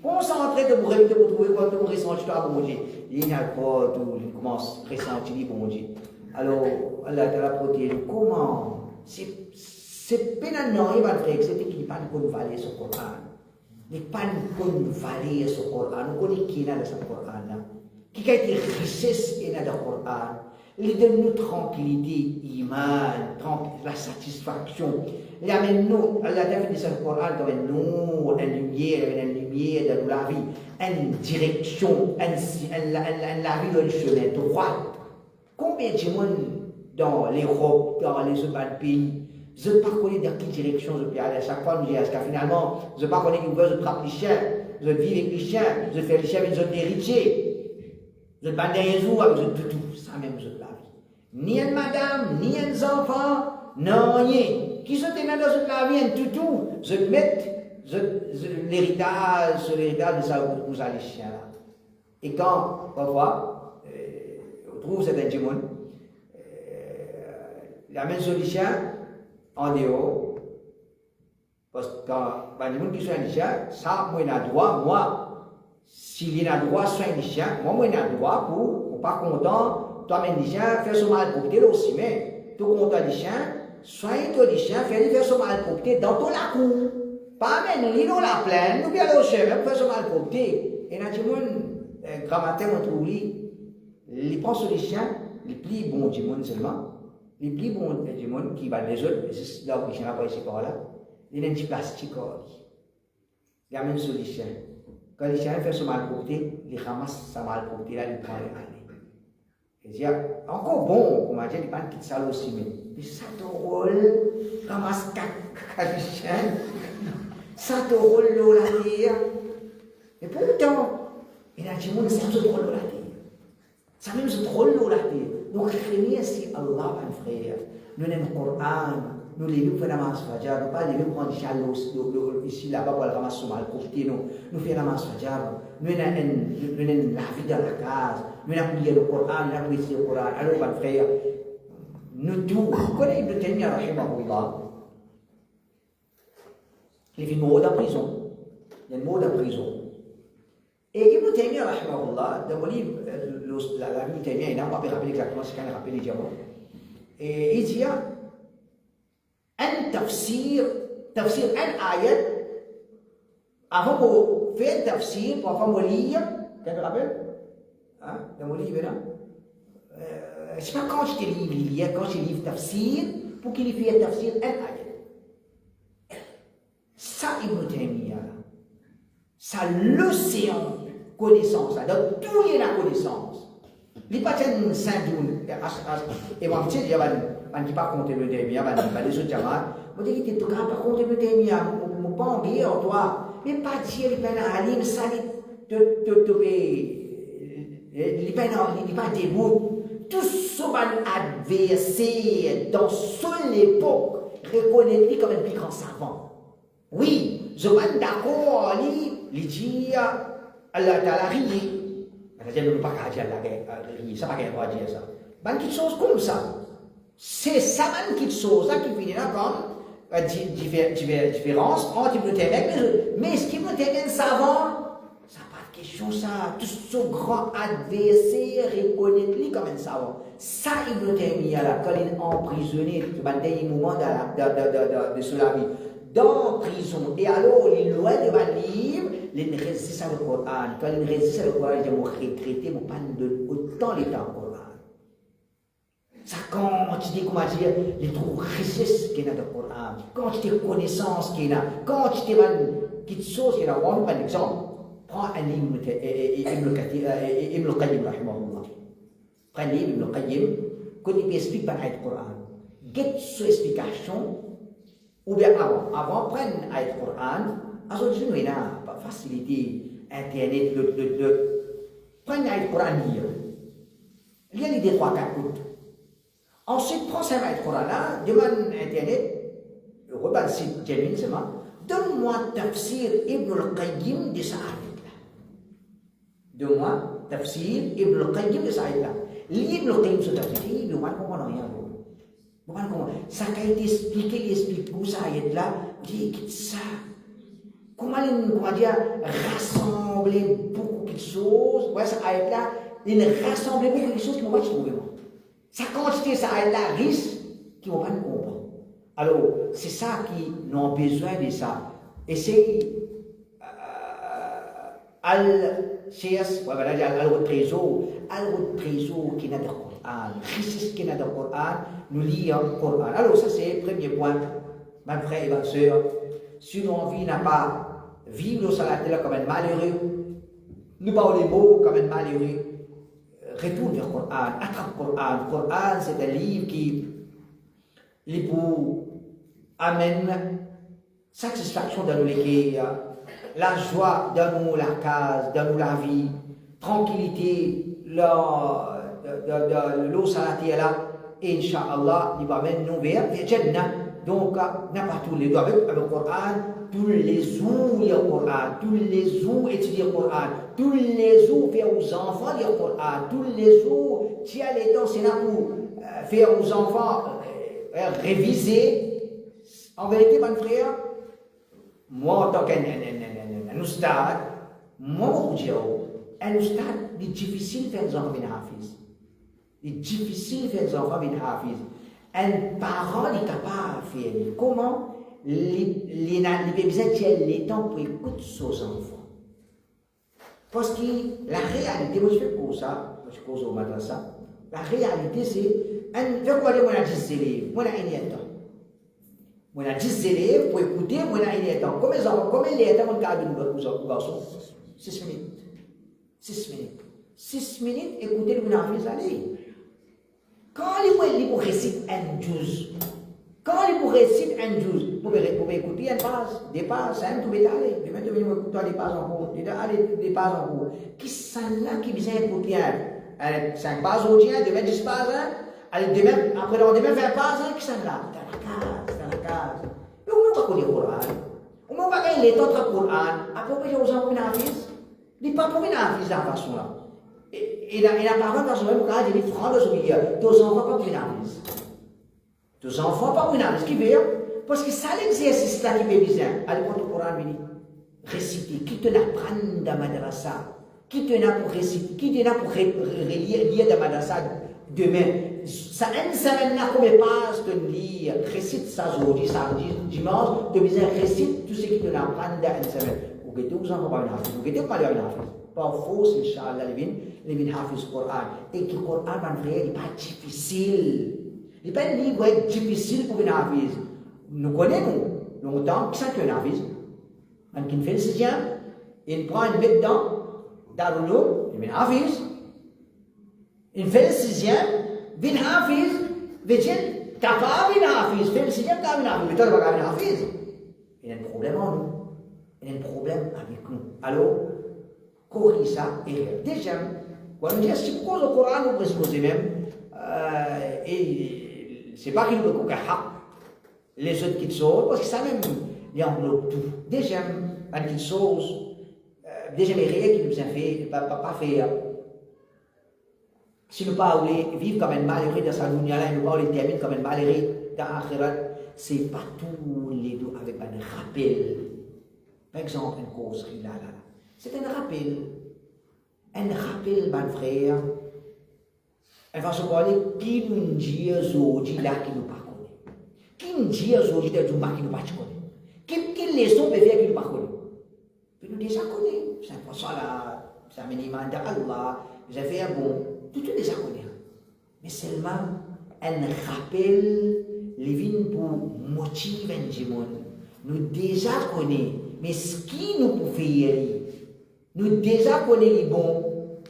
Concentré de vous trouver quand vous ressentez, bon Dieu. Il n'y a pas tout, il commence à ressentir, bon Dieu. Alors, Allah te l'a protégé. Comment? C'est pénal, il va faire, c'est qu'il n'y a pas de valer ce Coran. Il n'y a pas de valer ce Coran. Nous connaissons qui est dans ce Coran. Qui a été richesse dans le Coran. Il donne-nous tranquillité, iman, la satisfaction. Il amène-nous, Allah a fait ce Coran comme une lumière dans la vie, une direction, la vie dans le chemin droit. Combien de gens dans l'Europe, dans les autres pays, je ne sais pas dans quelle direction je peux aller. À chaque fois, je me dis, finalement, je ne sais pas où je trappe les chiens, je vis avec les chiens, je fais les chiens avec les héritiers, je bande les jours avec les tout, ça même, je la vie. Ni une madame, ni un enfant, non, rien. Qui se tenait dans la vie, un toutou, je mets l'héritage sur l'héritage de ça pour les chiens là. Et quand, parfois, on trouve certains gens, la même solution en dehors, parce que quand les gens qui sont en chien, ça, moi, j'ai droit, moi, s'il y a droit, soit un chien, moi, j'ai droit pour pas content, toi-même, les chiens, faire son mal pour t'aider aussi, mais tout content des chiens, soigne-toi des chiens, faire son mal pour t'aider dans ton la cour. Pas même, nous, dans la plaine, nous, bien au chemin, faire son mal pour t'aider. Et là, tu vois, grammaire, on trouve, les prend sur les chiens, les plis bons du monde seulement. Les plis bons du monde qui valent les autres, là où les chiens n'ont pas ici par là, il y a un petit plastique. Il y a même sur les chiens. Quand les chiens font ce mal porté, ils ramassent sa mal porté là, ils prennent les années. Et dire, encore bon, comme on dit, ils prennent une petite salle aussi, mais ça te roule, ramasse caca du chien, ça te roule l'eau la terre. Et pourtant, il y a des gens qui se roule l'eau la terre. Ça même se roule l'eau la terre. Donc, c'est Allah, mon frère. Nous avons le Coran, nous lisons le Namas Fajr, nous ne pas lire prendre l'eau ici, là-bas, pour le ramasser mal côté, nous faisons le Namas Fajr, nous avons la vie dans la case, nous avons prié le Coran, nous avons prié le Coran. Alors, mon frère, nous tous, vous connaissez Ibn Taymiyyah, rahimahullah, il fait une mort en prison. Il y a une mort en prison. Et Ibn Taymiyyah, rahimahullah, dans mon livre, la vie de Taymiyyah, il n'a pas rappelé exactement ce qu'il a rappelé diamants. Et il dit, un tafsir, un ayat, avant de faire un tafsir, pour avoir mon livre, tu te rappelles? Hein? Dans mon livre, là? Je ne sais pas quand je te livre, quand je livre tafsir, pour qu'il fasse un tafsir, un ayat. Ça, Ibn Taymiyyah, ça, l'océan connaissance, dans tout est la connaissance. Il n'y a pas de Saint-Doun, et moi, je dis, je ne dis pas compter le Taymiyyah, je ne dis pas les autres diamants, je dis que tu ne peux pas compter le Taymiyyah, je ne peux pas en guérir, toi, mais pas dire les peines à l'île, ça, les peines à l'île, pas débout, tout ce qu'on a adversaire dans son époque, reconnaît-lui comme un plus grand savant. Oui, je suis d'accord, il dit, Allah t'a rié. Je ne peux pas dire rier, ça ne peut pas dire ça. Ben, quelque chose comme ça. C'est ça, man, quelque chose qui finit là comme différence entre le terrain, mais ce qui me terrain savant, ça n'a pas de question, ça. Tout ce grand adversaire reconnaît-lui comme un savant. Ça, il me termine là, quand il est emprisonné, dans le dernier moment de son vie, dans la prison, et alors il est loin de ma livre, il résiste à le Coran. Quand il résiste à le Coran, il dit, moi, regretter, moi, pas de autant les temps Coran. Ça quantité, comment dire, les trous richesses qu'il y a dans le Coran, quantité de connaissances qu'il y a, quantité de choses qu'il y a. On va prendre un exemple. Prends un livre Ibn al-Qayyim, rahimahullah. Prends un livre Ibn al-Qayyim, quand il explique par le Coran. Quelle son explication, ou bien avant, prendre le Coran, alors je ne pas facilité, Internet, prendre le Coran, lire les 3-4 coups. Ensuite, prends ce Coran-là, demande Internet, regarde le site Jamin, donne-moi tafsir Ibn al-Qayyim de sa ayat-là. Donne-moi tafsir Ibn al-Qayyim de sa ayat-là. Ibn al-Qayyim se tafsir, il ne comprend rien. Ça a été expliqué, il explique où ça ayat-là, il dit ça. Comment dire, rassembler beaucoup de choses, ouais, ça ayat-là, il rassemble beaucoup de choses qui ne vont pas trouver. Sa quantité, ça a la risque qui ne vont pas nous comprendre. Alors, c'est ça qui nous a besoin de ça. Et c'est al-CS, voilà, al-trésor qui est dans le Coran, richesse qui est dans le Coran, nous lisons le Coran. Alors, ça, c'est le premier point, mes frères et mes sœurs. Si nos vies n'a pas vivre nos salades comme un malheureux, nous parlons les mots comme un malheureux. Retourne vers le Coran, attrape le Coran. Le Coran, c'est un livre qui amène satisfaction dans nos cœurs, la joie dans nos la case, dans nos la vie, tranquillité, l'eau salatée là, et Inch'Allah, il va amener nous vers Jannah. Donc, n'a pas tous les doigts avec le Coran, tous les jours lire le Coran, tous les jours étudier le Coran, tous les jours faire aux enfants lire le Coran, tous les jours tiens les temps, c'est là pour faire aux enfants réviser. En vérité, mon frère, moi en tant qu'un oustad, moi je dis, un oustad, il est difficile de faire des enfants bien hafiz. Il est difficile de faire des enfants bien hafiz. Un parent est capable de faire. Comment les besoins tiennent les temps pour écouter ses enfants. Parce que la réalité, moi je fais pour ça, je fais au madrasa, la réalité c'est, je crois que moi j'ai 10 élèves, moi j'ai 1 temps. Moi j'ai 10 élèves pour écouter, moi j'ai 1 temps. Combien de temps, mon cas de garçon 6 minutes. 6 minutes. 6 minutes, écoutez le hafiz allez. Quand il vous récite un juz, quand il vous récite un juz, vous pouvez écouter une passe, des passes, 5, vous pouvez aller, demain vous écouter des passes en cours, des passes en cours. Qui sont là qui vient écouter 5 passes au tien, demain 10 passes, allez, demain, après demain 20 passes, qui sont là? Dans la case. Et on ne va pas connaître le Coran. On ne va pas gagner les temps de Coran. Après, vous avez besoin d'un hafiz. Il n'est pas pour un hafiz de la façon là. Et la parole dans son même cas, il dit franc de ce milieu. Tes enfants pas pour une avis. Tes enfants pas pour une avis. Ce qui veut parce que ça l'exercice là qui fait bizarre. Allez, quand le Coran dit réciter, qui te l'apprend dans madrasa, qui te n'a pour réciter, qui te n'a pour lire dans madrasa demain. Ça une semaine là comme passe de lire, récite ça aujourd'hui, samedi, dimanche, de bizarre récite tout ce qui te l'apprend dans une semaine. Vous guettez vous enfants pas une avis. Vous guettez pas une avis. Par force, Inch'Allah, les vins hafiz le Coran. Et que le Coran, mon frère, n'est pas difficile. Il n'est pas un livre difficile pour un hafiz. Nous connaissons, longtemps, qui c'est qu'un hafiz? On qui fait le 6e, il prend une met dans le il vient hafiz. Il fait le 6e, vient hafiz, vient capable de hafiz. Fait le 6e, capable de hafiz. Mais toi, tu ne vas pas hafiz. Il y a un problème en nous. Il y a un problème avec nous. Alors, corriger ça et deuxième, quand on dit si vous le Coran, vous présupposez même, et c'est pas qu'il veut qu'on les autres qui sautent, parce que ça même, il englobe tout. Déjà, un qui sauce, déjà, mais rien qui nous a fait, pas fait. Si nous pas voulons vivre comme un malheureux dans sa dunya là, nous pas voulons terminer comme un malheureux dans l'akhirat, c'est pas tous les deux avec un rappel. Par exemple, une causerie là. C'est un rappel. Un rappel, mon frère. On va se parler qui nous dit aujourd'hui là qui nous pas connaît. Qui nous dit aujourd'hui là qui nous pas connaît. Quelle leçon peut faire qui nous pas connaît. Puis nous déjà connaît. C'est pour ça là, ça m'a demandé Allah, j'ai fait un bon. Tout déjà connaît. Mais seulement un rappel, les vignes pour motiver un monde. Nous déjà connaissons. Mais ce qui nous peut faire, nous déjà connaissons les bons.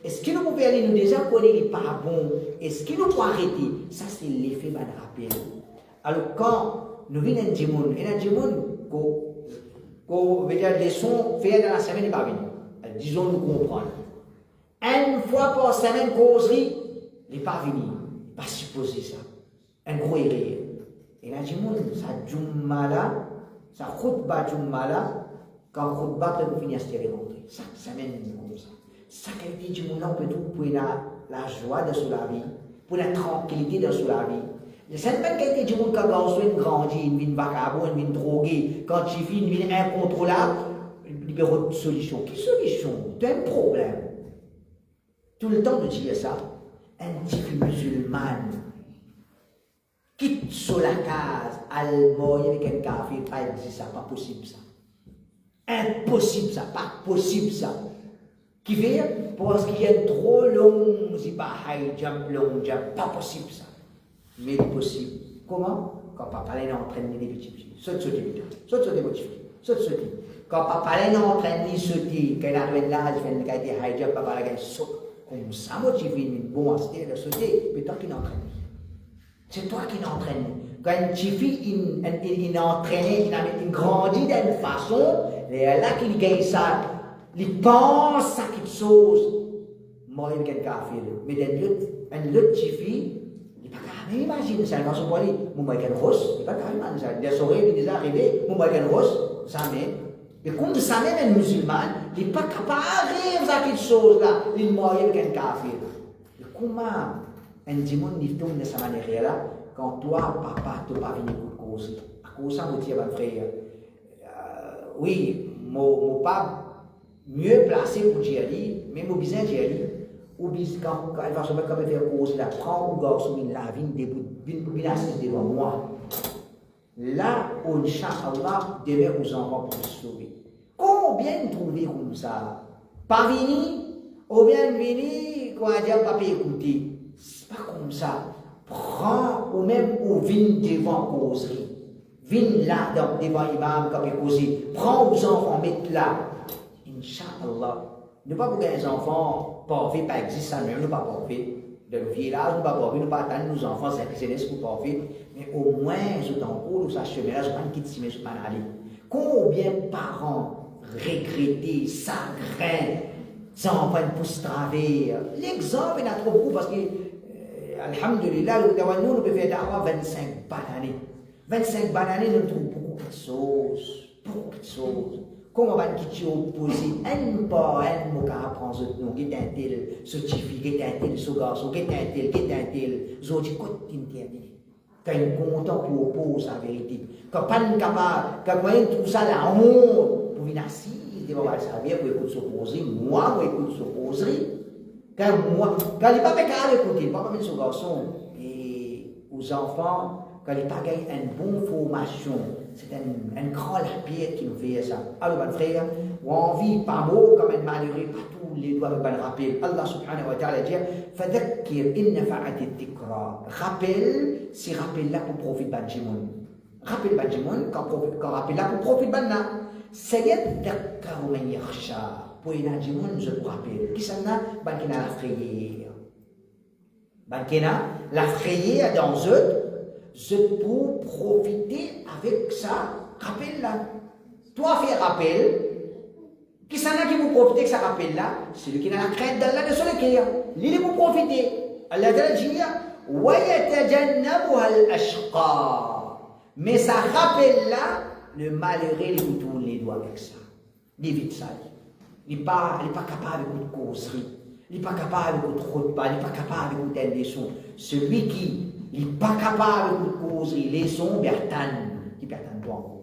Et ce qui nous peut faire, nous déjà connaissons les pas bons. Et ce qui nous peut arrêter, ça c'est l'effet de rappel. Alors quand nous venons un monde, et un monde qu'on veut dire des sons faits dans la semaine, il va venir. Disons nous comprendre. Une fois par semaine, causerie, il n'est pas venu. Il n'est pas supposé ça. Un gros erreur. Et là, du monde, ça Jumala, ça khutba Jumala, quand khutba peut finir à se rentrer. Ça semaine, comme ça. Ça qualité du monde, on peut tout pour la joie de la vie, pour la tranquillité de la vie. Cette même qualité du monde, quand on souhaite grandir, une vie vagabond, une vie droguée, quand tu vis une vie incontrôlable, il y a une solution. Quelle solution? Tu as un problème. Tout le temps de dire ça, un petit musulman quitte sur la case, almoye avec un café, pas existe ça, pas possible ça. Impossible ça, pas possible ça. Qui fait parce qu'il y a trop long, c'est pas high jump, long jump, pas possible ça. Mais possible. Comment? Quand papa est en train de des petits, saute motivé. Quand papa est en train de sauter, quand il arrive là, il fait des high jump, papa là, il saute. Comme ça motive une bonne astuce de sauter, mais toi qui l'entraînes. C'est toi qui l'entraînes. Quand une petite fille, il entraîne, il grandit d'une façon, et là qu'il gagne ça, il pense à quelque chose. Moi, il y a un café. Mais une autre petite fille, il n'est pas capable d'imaginer ça. Il va se parler, moi, il y a une rose, il n'est pas capable d'imaginer ça. Il est déjà arrivé, moi, il y a une rose, ça même. Et comme ça même un musulman, il n'est pas capable de rêver à quelque chose là, il est mort avec un café. Et comment un démon il tombe de cette manière-là, quand toi, papa, tu n'as pas venu pour cause. À cause de ça, mon frère, oui, mon papa, mieux placé pour dire, mais mon besoin de dire, ou quand il va se mettre comme faire cause, là, prends ou garçon, il la vie, il assiste devant moi. Là, Inch'Allah, demain aux enfants pour se sauver. Combien trouver comme ça? Pas venir, ou bien venir, quand on dit pas écouter. C'est pas comme ça. Prends, ou même, ou viens devant causerie. Viens là, devant l'imam, quand il causer. Prends aux enfants, mets là. Inch'Allah. Ne pas pour que les enfants, parfaits, pas existent, ça même, ne pas parfaits. De le village, nous pas parfaits, nous pas attendre nos enfants, c'est pour parfaits. Mais au moins, je t'en cours, ça chemin-là, je ne vais pas quitter, mais je ne vais pas aller. Combien de parents regrettés, chagrins, enfants pour se travers. L'exemple, il y en a trop beaucoup parce que, alhamdulillah, nous pouvons faire d'avoir 25 bananes. 25 bananes, nous trouvons beaucoup de choses. Beaucoup de choses. Comment on va quitter opposé un par un, mon gars apprend ce nom, qui est un tel, ce tifi, qui est un tel, ce garçon, qui est un tel, qui est un tel. Ils ont dit, quoi, t'interdis? Quand ils sont contents pour opposer la vérité. Quand pas capable, quand ils trouvent ça la honte, pour venir assis, ils vont servir pour écouter s'opposer. Moi, pour écouter s'opposer. Quand il n'est pas capable d'écouter, il ne va pas mettre ce garçon. Et aux enfants, quand il n'a pas gagné une bonne formation, c'est un grand lapide qui nous fait ça. Alors, mon frère, on vit pas mot comme un malheureux, pas tous les doigts avec un rappel. Allah subhanahu wa ta'ala dit Fadakir inna fa'ati dhikra. Rappel, c'est rappel là pour profiter de Banjimoun. Rappel Banjimoun, quand rappel là pour profiter de Banna. Sayyid Dakar man yakhsha. Pour y Banjimoun, je vous rappelle. Qui s'en a Bankina la frayère. Bankina la frayère dans eux. Je peux profiter avec ça, rappel là. Toi, fais rappel. Qui s'en a qui vous profiter de ça rappel là? Celui qui a la crainte d'Allah de son cœur. Lui, vous profiter. Allah dit وَيَتَجَنَّبُهَا الْأَشْقَى. Mais ça rappelle là, le malheureux, il vous tourne les doigts avec ça. Il évite ça. Il n'est pas capable de causerie. Il n'est pas capable de trop de pas. Il n'est pas capable de d'écouter des sons. Celui qui n'est pas capable de causerie, les sons, qui pertannent toi.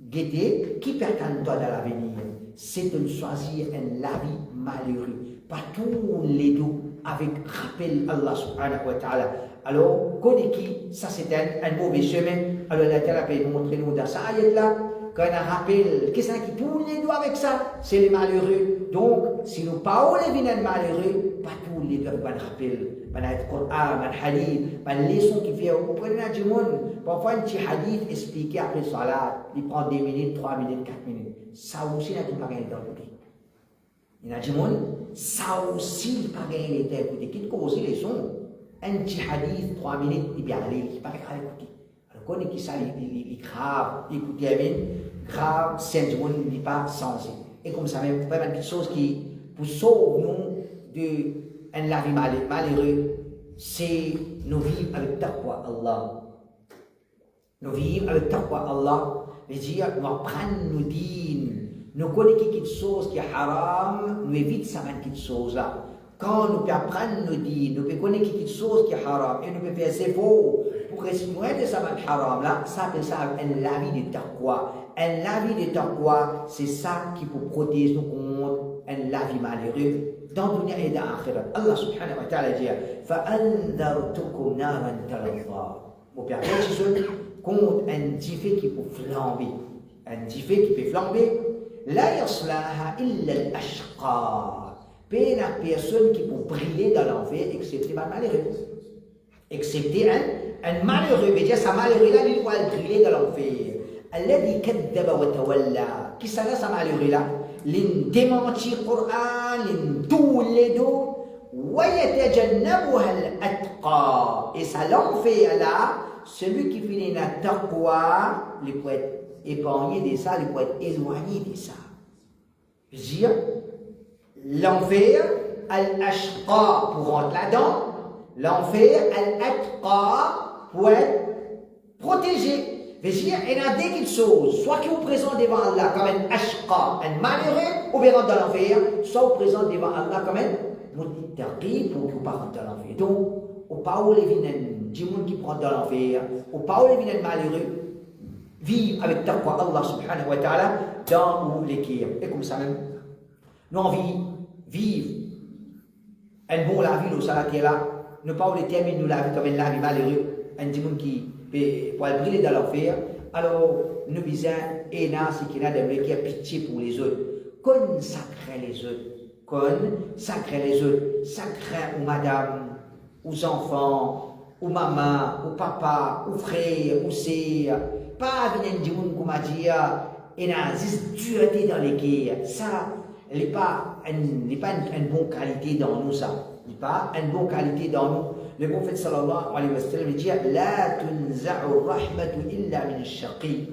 Guetter, qui pertannent toi dans l'avenir. C'est de choisir la vie malheureux. Pas tous les deux avec rappel Allah subhanahu wa ta'ala. Alors, connaît qui, ça c'est un mauvais chemin. Alors, Allah ta'ala peut montrer nous dans sa ayat là, quand on rappelle, qu'est-ce qui tourne les doigts avec ça? C'est les malheureux. Donc, si nous parlons les vilains malheureux, pas tous les doigts avec un rappel. Un Coran, un hadith, une leçon qui fait, vous prenez un monde, parfois un petit hadith expliqué après salat, il prend 2 minutes, 3 minutes, 4 minutes. Ça aussi, il n'a pas gagné dans le côté. Il y a des gens, ça aussi, il n'a pas gagné les têtes. Qui te cause les sons? Un petit hadith, 3 minutes, il vient aller, il n'a pas gagné l'écouter. Alors, quand on dit ça, il est grave, écoutez, grave, c'est un monde qui n'est pas sensé. Et comme ça, même, vraiment, quelque chose qui, pour sauver nous de la vie malheureuse, c'est nous vivre avec taqwa Allah. Nous vivre avec taqwa Allah, c'est-à-dire nous apprendre nos dînes. Nous connaissons quelque chose qui est haram, nous évitons ça quelque chose là. Quand nous pouvons apprendre nos dînes, nous pouvons connaître quelque chose qui est haram et nous pouvons faire ses efforts pour rester loin de ça haram là, ça appelle ça la vie de taqwa. La vie de taqwa, c'est ça qui peut protéger nous contre la vie malheureuse. Dans le dunya et dans l'akhirat. Allah subhanahu wa ta'ala dit فَأَنذَرْتُكُمْ نَارًا تَلَظَّى. Mon père, c'est contre un diffé qui peut flamber. Un diffé qui peut flamber. لَا يَصْلَاهَا إِلَّا الْأَشْقَى. Pas la personne qui peut briller dans l'enfer, excepté un malheureux. Excepté un malheureux. Mais dire, ça malheureux là, il doit briller dans l'enfer. الَّذِي كَذَّبَ وَتَوَلَّى. Qui ça là, ça malheureux là? L'in démenti le Coran, l'in tous les deux, وَيَتَجَنَّبُهَا الْأَتْقَى. Et ça l'enfer là, celui qui finit la taqwa, il peut être épargné de ça, il peut être éloigné de ça. Je veux dire, l'enfer, al-ashqa pour rentrer là-dedans, l'enfer, al-atqa pour être protégé. Je veux dire, il y a des choses, soit qui vous présentent devant Allah comme un ashqa, un malheureux, ou bien rentre dans l'enfer, soit vous présentez devant Allah comme un muttaqi pour que vous ne rentrez dans l'enfer. Donc, au pas où les vilains, du monde qui prend dans l'enfer, au pas où les vilains malheureux, vivent avec taqwa Allah subhanahu wa ta'ala dans les kir. Et comme ça même, nous envie vivre un bon la vie, nous ça là, ne pas les terminer nous la vie comme un la vie malheureux, un monde qui pour briller dans l'enfer. Alors nous visons et là c'est qu'il y a des qui a pitié pour les autres, qu'on sacré les autres, sacré aux madame, aux enfants, aux mamans, aux papas, aux frères, aux sœurs, pas venir du monde comme a dit, et là juste dureté dans les guerres, ça n'est pas une bonne qualité dans nous ça. Pas une bonne qualité dans nous. Le prophète sallallahu alayhi wa sallam dit La tunza'u rahmatu illa min shaqi.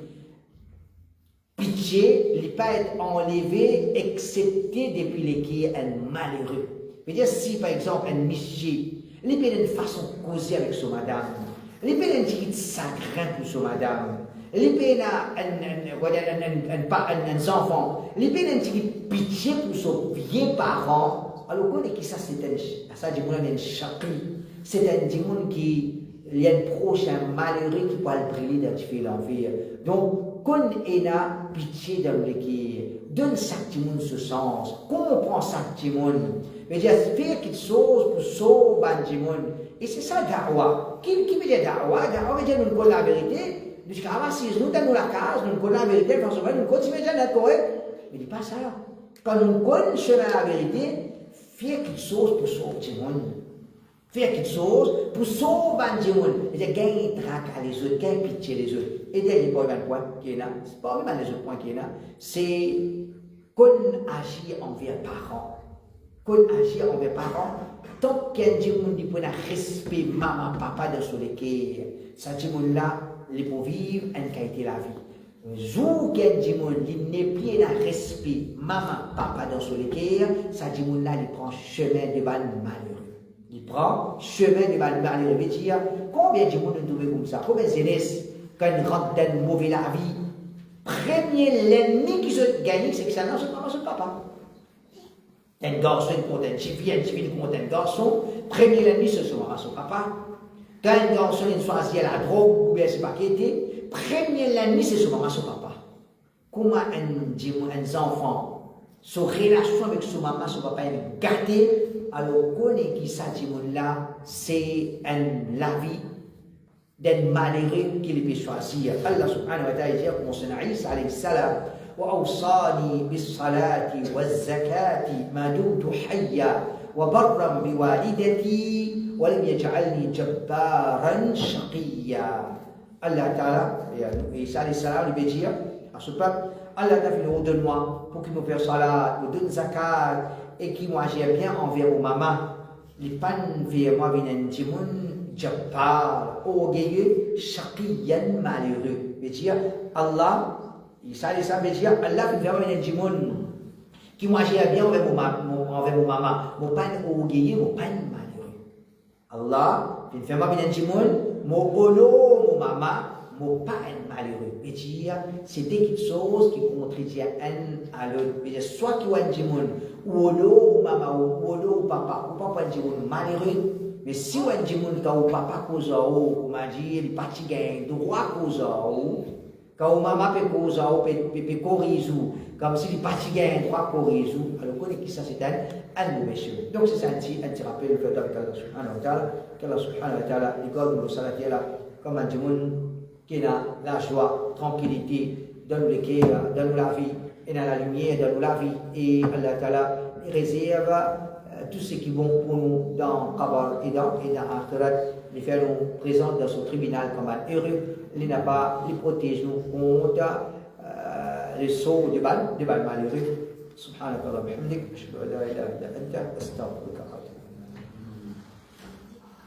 Pitié n'est pas être enlevé excepté depuis les qui est un malheureux. Je veux dire, si par exemple un monsieur, il peut une façon de causer avec son madame, il peut une petite sacré pour son madame, il peut un enfant, il peut une petite pitié pour son vieux parent. Alors, on qui ça, c'est un chaqi, c'est un démon qui y a un prochain malheureux qui peut briller dans le l'enfer. Donc, quand on a pitié dans le qui donne ça démon ce sens, comprend ça démon, mais dire faire quelque chose pour sauver un démon. Et c'est ça da'wa. Qui veut dire da'wa? Da'wa veut dire nous connaissons la vérité. Nous disons, si nous donnons la case, nous connaissons la vérité, forcément, nous continuons à être correct. Mais il dit pas ça. Quand nous connaissons la vérité, faire quelque chose pour sauver le monde. Faire quelque chose pour sauver le monde. C'est gagner trac à les autres, gagner pitié les autres. Et dernier point qui est là, c'est pas même les autres points qui est là, c'est qu'on agit envers parents. Qu'on agit envers parents. Tant qu'un monde dit qu'on a respect maman, papa dans son équerre, ça dit là, il peut vivre une qualité de la vie. Jour qu'un monde il n'est plus un respect maman, papa dans son équerre, ça dit là, il prend chemin de ban malheureux. Il prend chemin de malheur. Il veut dire, combien de monde nous trouvons comme ça? Combien de jeunesse, quand ils rentrent dans une mauvaise la vie, premier l'ennemi qui se gagne, c'est que ça n'a pas son papa. Un garçon contre une fille contre un garçon, premier l'ennemi ce sera son papa. Quand un garçon choisit la drogue ou bien c'est pas qui était, premier l'ennemi c'est son papa. Comment un enfant, sa relation avec son maman, son papa est gardée, alors qu'on est qui ça là, c'est la vie d'un malheureux qu'il peut choisir. Allah subhanahu wa ta'ala dit comme son Isa alayhi salam, وأوصاني بالصلاة والزكاة ما دمت حيا وبرا بوالدتي ولم يجعلني جبارا شقيا. Allah Ta'ala, Isa alayhi salam lui dit à ce peuple, Allah t'a fait le de moi pour qu'il me fasse salat, me donne zakat et qu'il m'agisse bien envers mon maman. Les pannes vers moi viennent de mon jabbar, orgueilleux, shaqiyan, malheureux. Veut dire, Allah, Isa alayhi salam veut dire, Allah fait vraiment un djimoun qui m'agisse bien envers mon maman, mon panne orgueilleux, mon panne malheureux. Allah fait vraiment un djimoun, mon ono, mon maman, mon panne malheureux. Veut dire, c'était quelque chose qui contredit un à l'autre. Veut dire, soit qui a un djimoun, ou ono, ou maman, ou ono, ou papa un djimoun malheureux. Mais si on a un djimoun, quand ou papa cause ou, comme on dit, il fatigué, droit cause ou, quand maman peut cause ou, peut corriger, comme si il fatigué, droit corrige, alors qu'on est qui ça, c'est un mauvais chemin. Donc c'est ça un petit rappel, le fait avec Allah subhanahu wa ta'ala, qu'Allah subhanahu wa ta'ala, il garde nos salatiers là, comme un djimoun qui a la joie, tranquillité, dans le cœur, dans la vie, et dans la lumière, dans la vie, et Allah ta'ala réserve tout ce qui est bon pour nous dans Qabr et dans Akhirat, les faire nous présents dans son tribunal comme un heureux, les n'a pas, les protège nous contre les sauts de balles malheureux. Subhanakallah wa bihamdik, ashhadu an la ilaha illa anta, astaghfiruka wa atubu.